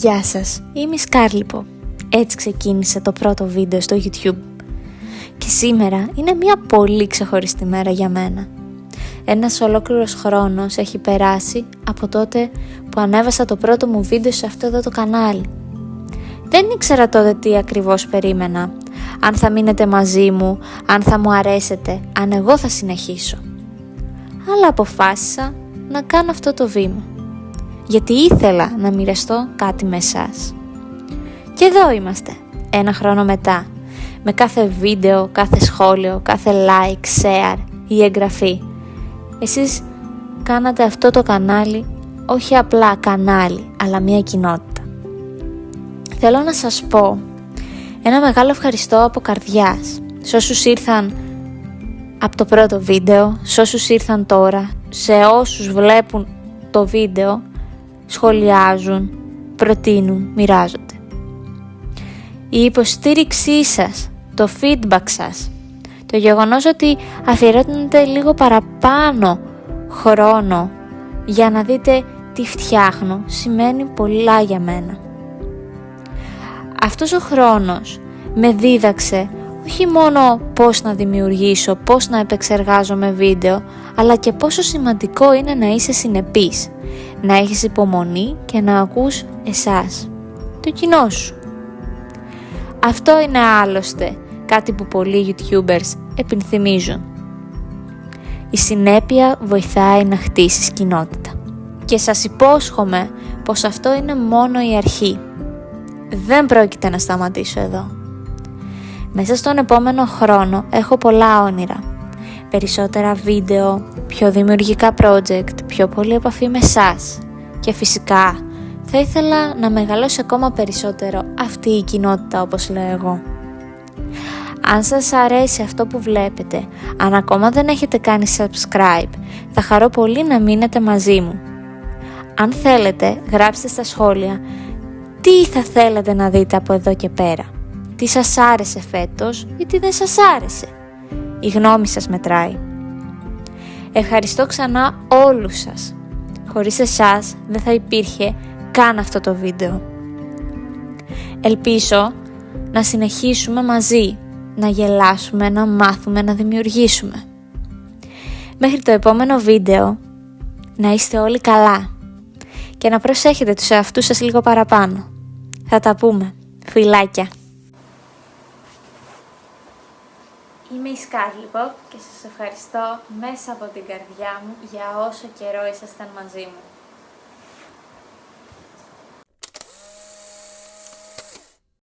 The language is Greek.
Γεια σας, είμαι η Σκάρλιπο. Έτσι ξεκίνησε το πρώτο βίντεο στο YouTube. Και σήμερα είναι μια πολύ ξεχωριστή μέρα για μένα. Ένας ολόκληρος χρόνος έχει περάσει από τότε που ανέβασα το πρώτο μου βίντεο σε αυτό εδώ το κανάλι. Δεν ήξερα τότε τι ακριβώς περίμενα. Αν θα μείνετε μαζί μου, αν θα μου αρέσετε, αν εγώ θα συνεχίσω. Αλλά αποφάσισα να κάνω αυτό το βήμα. Γιατί ήθελα να μοιραστώ κάτι με εσάς. Και εδώ είμαστε, ένα χρόνο μετά, με κάθε βίντεο, κάθε σχόλιο, κάθε like, share ή εγγραφή. Εσείς κάνατε αυτό το κανάλι όχι απλά κανάλι, αλλά μια κοινότητα. Θέλω να σας πω ένα μεγάλο ευχαριστώ από καρδιάς σε όσους ήρθαν από το πρώτο βίντεο, σε όσους ήρθαν τώρα, σε όσους βλέπουν το βίντεο, σχολιάζουν, προτείνουν, μοιράζονται. Η υποστήριξή σας, το feedback σας, το γεγονός ότι αφιερώνετε λίγο παραπάνω χρόνο για να δείτε τι φτιάχνω, σημαίνει πολλά για μένα. Αυτός ο χρόνος με δίδαξε όχι μόνο πώς να δημιουργήσω, πώς να επεξεργάζομαι βίντεο, αλλά και πόσο σημαντικό είναι να είσαι συνεπής, να έχεις υπομονή και να ακούς εσάς, το κοινό σου. Αυτό είναι άλλωστε κάτι που πολλοί YouTubers επιθυμίζουν. Η συνέπεια βοηθάει να χτίσεις κοινότητα. Και σας υπόσχομαι πως αυτό είναι μόνο η αρχή. Δεν πρόκειται να σταματήσω εδώ. Μέσα στον επόμενο χρόνο έχω πολλά όνειρα. Περισσότερα βίντεο, πιο δημιουργικά project, πιο πολύ επαφή με εσάς. Και φυσικά θα ήθελα να μεγαλώσει ακόμα περισσότερο αυτή η κοινότητα, όπως λέω εγώ. Αν σας αρέσει αυτό που βλέπετε, αν ακόμα δεν έχετε κάνει subscribe, θα χαρώ πολύ να μείνετε μαζί μου. Αν θέλετε, γράψτε στα σχόλια τι θα θέλετε να δείτε από εδώ και πέρα. Τι σας άρεσε φέτος ή τι δεν σας άρεσε. Η γνώμη σας μετράει. Ευχαριστώ ξανά όλους σας. Χωρίς εσάς δεν θα υπήρχε καν αυτό το βίντεο. Ελπίζω να συνεχίσουμε μαζί, να γελάσουμε, να μάθουμε, να δημιουργήσουμε. Μέχρι το επόμενο βίντεο, να είστε όλοι καλά και να προσέχετε τους εαυτούς σας λίγο παραπάνω. Θα τα πούμε. Φιλάκια. Είμαι η Σκάρλιπο και σας ευχαριστώ μέσα από την καρδιά μου για όσο καιρό ήσασταν μαζί μου.